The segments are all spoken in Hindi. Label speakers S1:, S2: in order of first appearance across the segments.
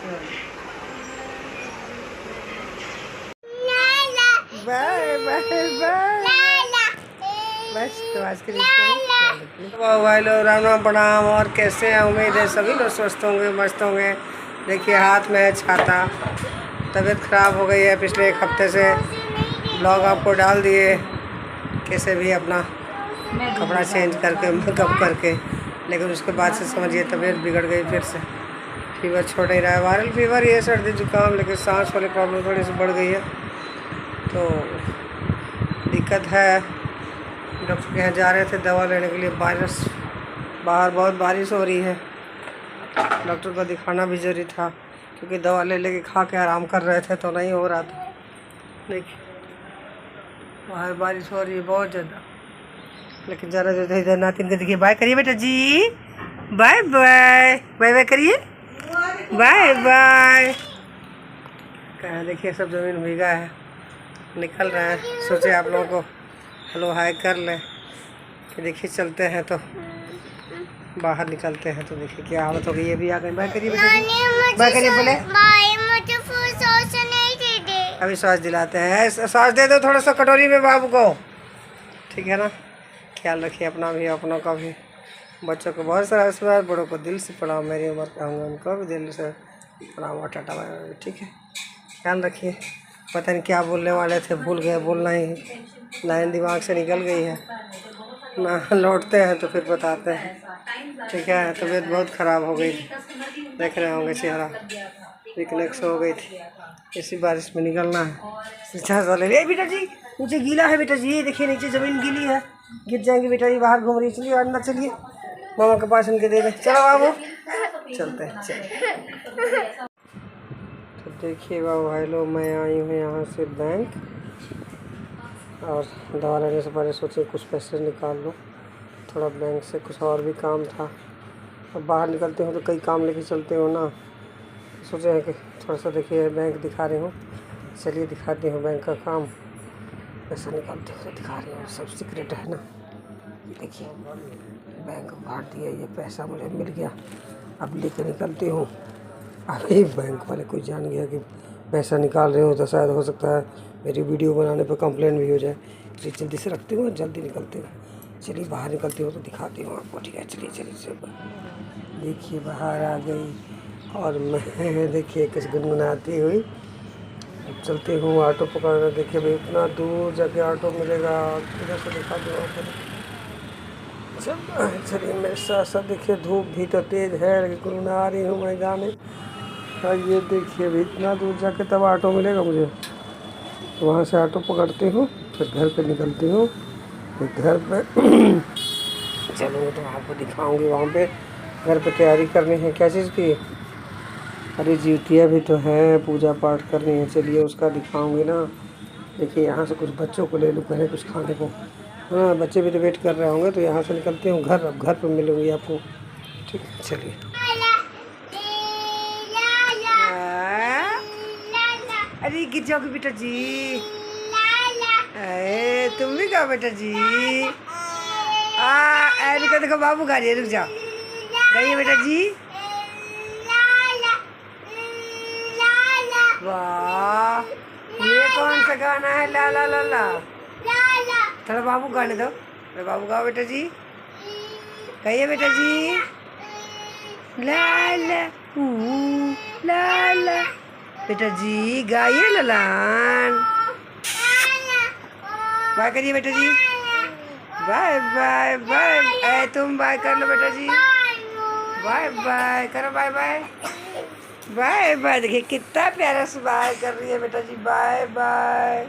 S1: Bye bye bye. बस तो आज के लिए भाई लोग राम राम प्रणाम। और कैसे हैं? उम्मीद है सभी लोग स्वस्थ होंगे, मस्त होंगे। देखिए हाथ में है छाता। तबीयत ख़राब हो गई है, पिछले एक हफ्ते से ब्लॉग आपको डाल दिए कैसे भी अपना कपड़ा चेंज करके मेकअप करके, लेकिन उसके बाद से समझिए तबीयत बिगड़ गई फिर से। फीवर छोड़ ही रहा है, वायरल फीवर ये सर्दी जुकाम, लेकिन सांस वाली प्रॉब्लम थोड़ी सी बढ़ गई है तो दिक्कत है। डॉक्टर के यहाँ जा रहे थे दवा लेने के लिए। बाहर बहुत बारिश हो रही है, डॉक्टर को दिखाना भी जरूरी था क्योंकि दवा ले लेके खा के आराम कर रहे थे तो नहीं हो रहा था। देखिए बाहर बारिश हो रही है बहुत ज़्यादा, लेकिन ज़रा जो इधर नातिन को देखिए। बाय करिए बेटा जी, बाय बाय बाय बाय करिए, बाय बाय। कहाँ देखिए सब ज़मीन भीगा है, निकल रहे हैं। सोचे आप लोगों को हेलो हाय कर लें कि देखिए चलते हैं तो बाहर निकलते हैं तो देखिए क्या हालत हो गई। ये भी आ गए। बाय करिए बेटा जी, बाय करिए बोले। अभी सॉस दिलाते हैं, सॉस दे दो थोड़ा सा कटोरी में बाबू को, ठीक है ना। ख्याल रखिए अपना भी अपनों का भी। बच्चों को बहुत सारा आशीर्वाद, बड़ों को दिल से प्रणाम। मेरी उम्र का हूँ उनको भी दिल से प्रणाम और टाटा बाय बाय, ठीक है। ख्याल रखिए। पता नहीं क्या बोलने वाले थे, भूल गए बोलना ही, लाइन दिमाग से निकल गई है ना। लौटते हैं तो फिर बताते हैं, ठीक है। तबीयत बहुत ख़राब हो गई थी, देख रहे होंगे चेहरा वीकनेस हो गई थी। इसी बारिश में निकलना है। सा ले लिया बेटा जी, नीचे गीला है बेटा जी, ये देखिए नीचे ज़मीन गीली है, गिर जाएंगे बेटा जी। बाहर घूम रही है, चलिए अंदर चलिए, मामा के पास इनके दे दें। चलो बाबू चलते हैं, चलिए। तो देखिए बाबू भाई लोग, मैं आई हूँ यहाँ से बैंक, और दवा लेने से पहले सोचे कुछ पैसे निकाल लो थोड़ा बैंक से, कुछ और भी काम था। अब बाहर निकलते हो तो कई काम लेके चलते हो ना, सोचे हैं कि थोड़ा सा देखिए बैंक दिखा रही हूँ। चलिए दिखाती हूँ बैंक का काम, पैसा निकालते हुए दिखा रही हूँ, सब सीक्रेट है ना। देखिए बैंक बांट दिया, ये पैसा मुझे मिल गया, अब लेके निकलती हूँ। अभी बैंक वाले कोई जान गया कि पैसा निकाल रहे हो तो शायद हो सकता है मेरी वीडियो बनाने पर कंप्लेंट भी हो जाए, इसलिए जल्दी से रखती हूँ, जल्दी निकलती हूँ। चलिए बाहर निकलती हूँ तो दिखाती हूँ आपको, ठीक है। चलिए चलिए सब देखिए बाहर आ गई, और मैं देखिए कुछ गुनगुनाती हुई अब चलती हूँ ऑटो पकड़ना। देखिए भाई इतना दूर जाके ऑटो मिलेगा, किधर से दिखा दूँ आपको। चलिए मेरे साथ साथ देखिए, धूप भी तो तेज़ है लेकिन गुनगुना रही हूँ मैं गाने। और ये देखिए भाई इतना दूर जाके तब ऑटो मिलेगा मुझे, तो वहाँ से ऑटो पकड़ती हूँ, फिर घर पे निकलती हूँ। फिर घर पे चलूँगी तो आपको दिखाऊंगी। वहाँ पे घर पे तैयारी करनी है, क्या चीज़ की? अरे जितिया भी तो है, पूजा पाठ करनी है, चलिए उसका दिखाऊंगी ना। देखिए यहाँ से कुछ बच्चों को ले लूँ पहले कुछ खाने को। हाँ बच्चे भी तो वेट कर रहे होंगे, तो यहाँ से निकलती हूँ घर। अब घर पे मिलूँगी आपको, ठीक है। चलिए अरे गिर जाओगे बेटा जी, अरे तुम भी गाओ बेटा जी। रुको देखो बाबू गा रही है, रुक जाओ, गाइए बेटा जी। वाह ये कौन सा गाना है? ला ला ला ला, थोड़ा बाबू गाने दो, थोड़ा बाबू गाओ बेटा जी, गाइए बेटा जी। ला ला ला ला बेटा जी, गाइए ललान। बाय करिए बेटा जी, बाय बाय बाय। तुम बाय कर लो बेटा जी, बाय बाय करो, बाय बाय बाय बाय। देखिए कितना प्यारा से बाय कर रही है बेटा जी, bye bye.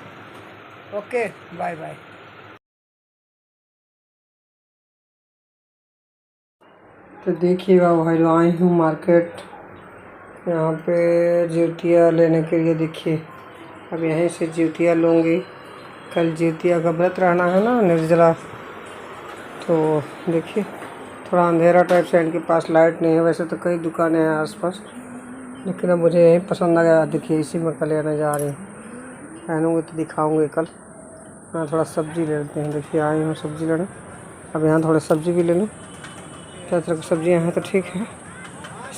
S1: Okay bye bye. तो देखिए भाई लोग, आई हूँ मार्केट, यहाँ पे जूतियाँ लेने के लिए। देखिए अब यहीं से जूतियाँ लूँगी, कल जूतिया का व्रत रहना है ना, निर्जला। तो देखिए थोड़ा अंधेरा टाइप से, इनके पास लाइट नहीं है। वैसे तो कई दुकानें हैं आसपास, लेकिन अब मुझे यही पसंद आ गया। देखिए इसी में कल लेने जा रही हूँ, पहनूँगी तो दिखाऊँगी कल। हाँ थोड़ा सब्ज़ी ले लेते हैं। देखिए आई हूँ सब्ज़ी लेने, अब यहाँ थोड़ा सब्ज़ी भी ले लूँ। तरह तरह की सब्ज़ियाँ हैं तो ठीक है,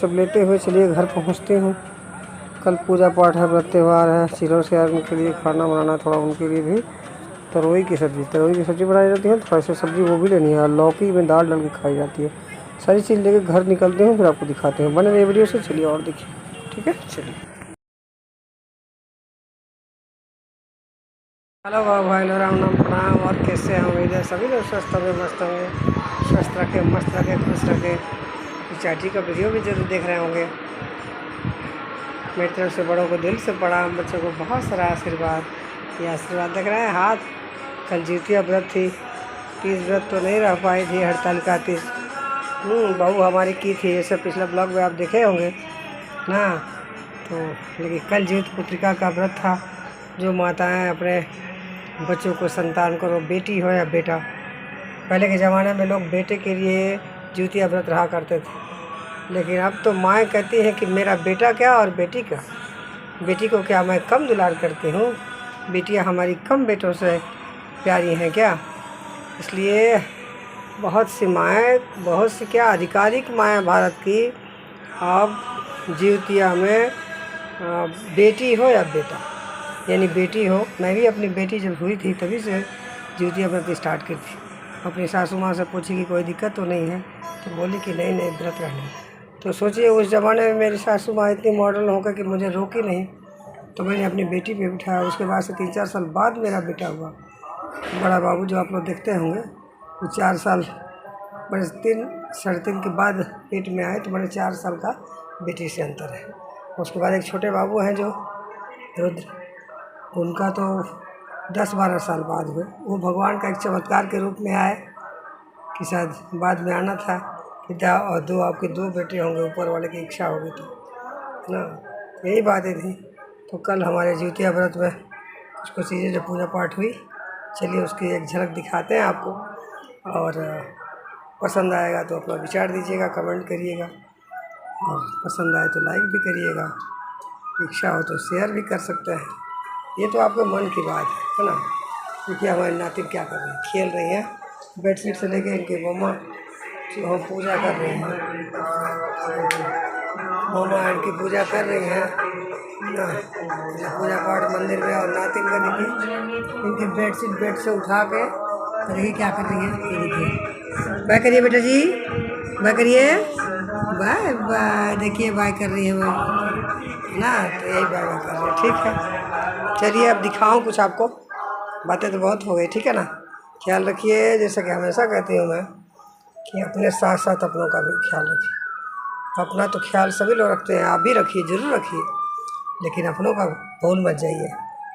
S1: सब लेते हुए चलिए घर पहुँचती हूँ। कल पूजा पाठ है, व्रत त्यौहार है। चिल्हर से उनके लिए खाना बनाना, थोड़ा उनके लिए भी तरोई की सब्ज़ी बनाई जाती है। थोड़ा सा सब्ज़ी वो भी लेनी है और लौकी में दाल डाल के खाई जाती है। सारी चीज़ लेके घर निकलते हैं, फिर आपको दिखाते हैं। बने रहिए वीडियो से, चलिए और देखिए, ठीक है, चलिए। हेलो भाई राम नाम प्रणाम। और कैसे हैं? उम्मीद है सभी लोग स्वस्थ होंगे, मस्त होंगे, स्वस्थ रखे, मस्त रखे, खुश रखे। चाची का वीडियो भी जरूर देख रहे होंगे। मेरी तरफ से बड़ों को दिल से प्रणाम, बच्चों को बहुत सारा आशीर्वाद। ये आशीर्वाद देख रहे हैं हाथ। कल जितिया व्रत थी, 30 व्रत तो नहीं रह पाई थी, हड़तालिका 30 बहू हमारी की थी। ये सब पिछला ब्लॉग में आप देखे होंगे ना। तो लेकिन कल जीवित पुत्रिका का व्रत था। जो माताएं अपने बच्चों को, संतान को, बेटी हो या बेटा, पहले के ज़माने में लोग बेटे के लिए जितिया व्रत रहा करते थे। लेकिन अब तो माएँ कहती हैं कि मेरा बेटा क्या और बेटी क्या, बेटी को क्या मैं कम दुलार करती हूँ? बेटियाँ हमारी कम बेटों से प्यारी हैं क्या? इसलिए बहुत सी माएँ, बहुत सी क्या आधिकारिक माएँ भारत की अब जितिया में बेटी हो या बेटा, यानी बेटी हो। मैं भी अपनी बेटी जब हुई थी तभी से जितिया व्रत स्टार्ट की थी। अपनी सासू माँ से पूछी कि कोई दिक्कत तो नहीं है, तो बोली कि नहीं नहीं, व्रत रहना। तो सोचिए उस ज़माने में मेरी सासू माँ इतनी मॉडर्न होकर कि मुझे रोकी नहीं, तो मैंने अपनी बेटी पे बिठाया। उसके बाद से 3-4 साल बाद मेरा बेटा हुआ, बड़ा बाबू, जो आप लोग देखते होंगे। वो 4 साल, बड़े 3-3.5 के बाद पेट में आए, तो बड़े 4 साल का बेटी से अंतर है। उसके बाद एक छोटे बाबू हैं जो रुद्र, उनका तो 10-12 साल बाद हुए। वो भगवान का एक चमत्कार के रूप में आए कि शायद बाद में आना था कि और 2 आपके 2 बेटे होंगे, ऊपर वाले की इच्छा होगी तो ना। यही बातें थी। तो कल हमारे जितिया व्रत में कुछ चीज़ें जो पूजा पाठ हुई, चलिए उसकी एक झलक दिखाते हैं आपको। और पसंद आएगा तो अपना विचार दीजिएगा, कमेंट करिएगा, और पसंद आए तो लाइक भी करिएगा, इच्छा हो तो शेयर भी कर सकते हैं। ये तो आपके मन की बात है ना। देखिए हमारी नातिन क्या कर रही है, खेल रही है। बेडशीट से लेके इनके मम्मा हम पूजा कर रहे हैं, मम्मा इनकी पूजा कर रही हैं ना, पूजा पाठ मंदिर में। और नातिन का देखिए, इनकी बेडशीट बेड से उठा के देखिए क्या कर रही है। ये देखिए, बाय करिए बेटा जी, बाय करिए, बाय बाय। देखिए बाय कर रही है वो ना, तो यही बाय बाय कर रही है। ठीक है, चलिए अब दिखाऊं कुछ आपको। बातें तो बहुत हो गई, ठीक है ना। ख्याल रखिए, जैसा कि हमेशा कहती हूँ मैं कि अपने साथ साथ अपनों का भी ख्याल रखिए। अपना तो ख्याल सभी लोग रखते हैं, आप भी रखिए, ज़रूर रखिए, लेकिन अपनों का भूल मत जाइए,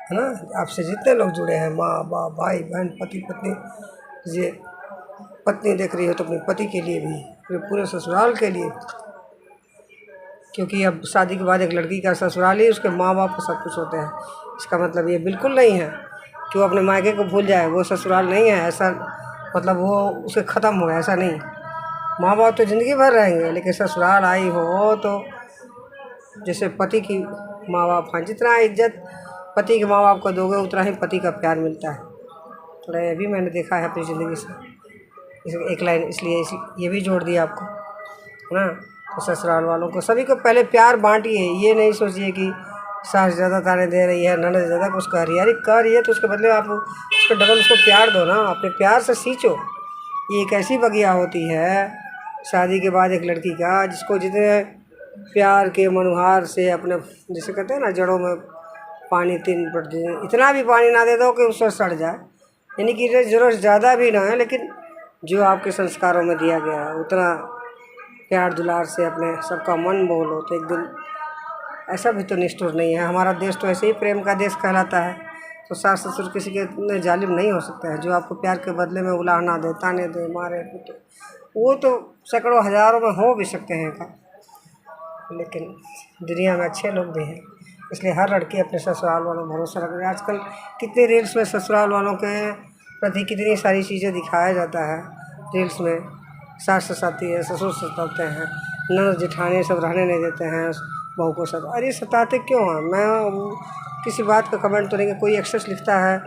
S1: है ना। आपसे जितने लोग जुड़े हैं, माँ बाप, भाई बहन, पति पत्नी, ये पत्नी देख रही हो तो अपने पति के लिए भी, पूरे ससुराल के लिए, क्योंकि अब शादी के बाद एक लड़की का ससुराल ही उसके माँ बाप सब कुछ होते हैं। इसका मतलब ये बिल्कुल नहीं है कि वो अपने मायके को भूल जाए, वो ससुराल नहीं है, ऐसा मतलब वो उसे ख़त्म हो, ऐसा नहीं। माँ बाप तो ज़िंदगी भर रहेंगे, लेकिन ससुराल आई हो तो जैसे पति की माँ बाप हैं, जितना इज्जत पति के माँ बाप को दोगे उतना ही पति का प्यार मिलता है। थोड़ा ये भी मैंने देखा है अपनी ज़िंदगी से। एक लाइन इसलिए ये भी जोड़ दिया आपको, है ना। तो ससुराल वालों को सभी को पहले प्यार बांटिए। ये नहीं सोचिए कि सास ज़्यादा ताने दे रही है, ननद ज़्यादा कुछ कह रही है। अरे कह रही है तो उसके बदले आप उसको डबल उसको प्यार दो ना, अपने प्यार से सींचो। ये एक ऐसी बगिया होती है शादी के बाद एक लड़की का, जिसको जितने प्यार के मनुहार से अपने, जैसे कहते हैं ना, जड़ों में पानी 3 पट दे, इतना भी पानी ना दे दो कि उससे सड़ जाए। यानी कि ज़रूरत ज़्यादा भी ना है, लेकिन जो आपके संस्कारों में दिया गया है उतना प्यार दुलार से अपने सबका मन बोलो, तो एक दिन ऐसा भी तो निष्ठुर नहीं है। हमारा देश तो ऐसे ही प्रेम का देश कहलाता है। तो सास ससुर किसी के इतने जालिम नहीं हो सकते हैं, जो आपको प्यार के बदले में उलाहना दे, ताने दे, मारे पीटे। वो तो सैकड़ों हज़ारों में हो भी सकते हैं का, लेकिन दुनिया में अच्छे लोग भी हैं। इसलिए हर लड़की अपने ससुराल वालों पर भरोसा रख रही है। आजकल कितने रील्स में ससुराल वालों के प्रति कितनी सारी चीज़ें दिखाया जाता है रील्स में। सास सताती है, ससुर सताते हैं, ननद जेठानी सब रहने नहीं देते हैं बहू को सता। अरे सताते क्यों हैं? मैं किसी बात का कमेंट तो नहीं, कोई एक्सेस लिखता है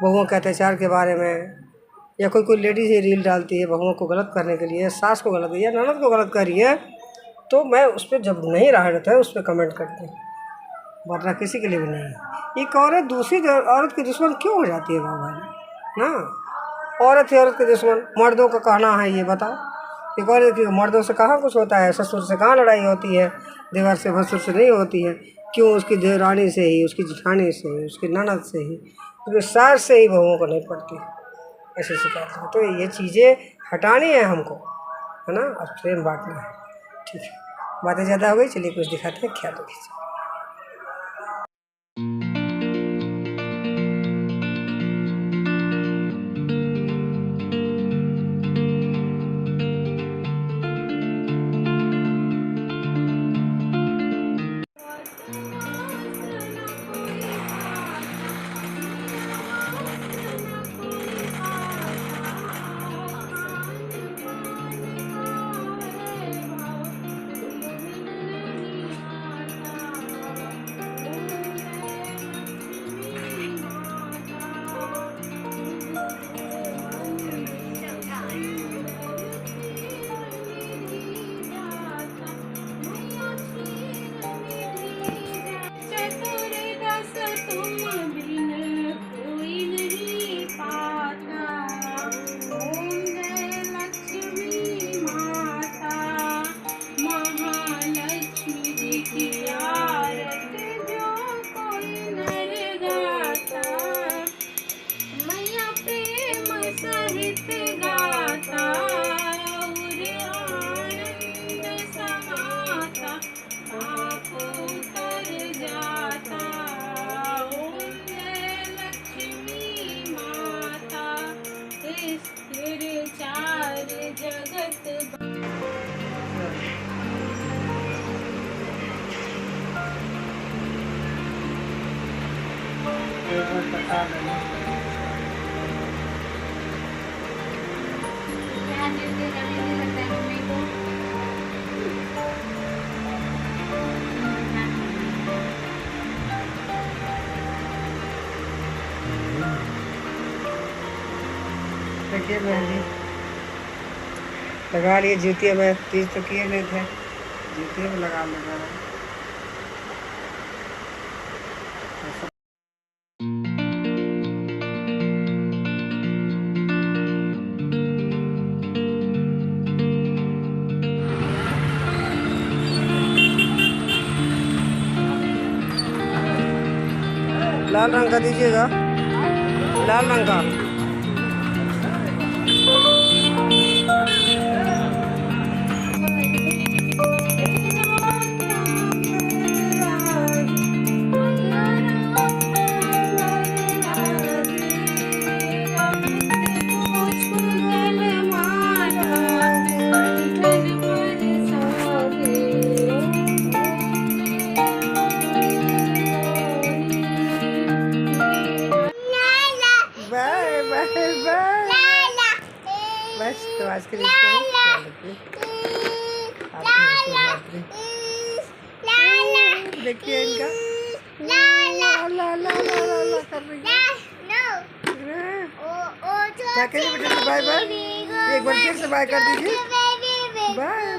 S1: बहुओं के अत्याचार के बारे में, या कोई लेडीज ही रील डालती है बहुओं को गलत करने के लिए, सास को गलत या ननद को गलत कर रही है, तो मैं उस पर जब नहीं रहा रहता है उस पर कमेंट करती हूँ। वरना किसी के लिए भी नहीं है। एक औरत दूसरी औरत की दुश्मन क्यों हो जाती है बाबा ना? औरत ही औरत के दुश्मन, मर्दों का कहना है ये बताओ? एक औरत की मर्दों से कहाँ कुछ होता है, ससुर से कहाँ लड़ाई होती है, देवर से भसुर से नहीं होती है। क्यों? उसकी देवरानी से ही, उसकी जेठानी से ही, उसकी ननद से ही, उसके सास से ही बहुओं को नहीं पड़ती ऐसी शिकायत है। तो ये चीज़ें हटानी है हमको, है ना, और प्रेम बांटना है। ठीक है, बातें ज़्यादा हो गई, चलिए कुछ दिखाते हैं, ख्याल रखिए। देखिए मेहंदी लगा लिए, जूतिया में तीज तो किए नहीं थे, जूतिया में लगा लगा लाल रंग का दीजिएगा, लाल रंग का। बाय बाय बाय, बस तो आज के लिए देखिए इनका ला ला ला ला ला कर रही है। क्या करिए बेटा, बाय बाय, एक बार फिर से बाय कर दीजिए, बाय।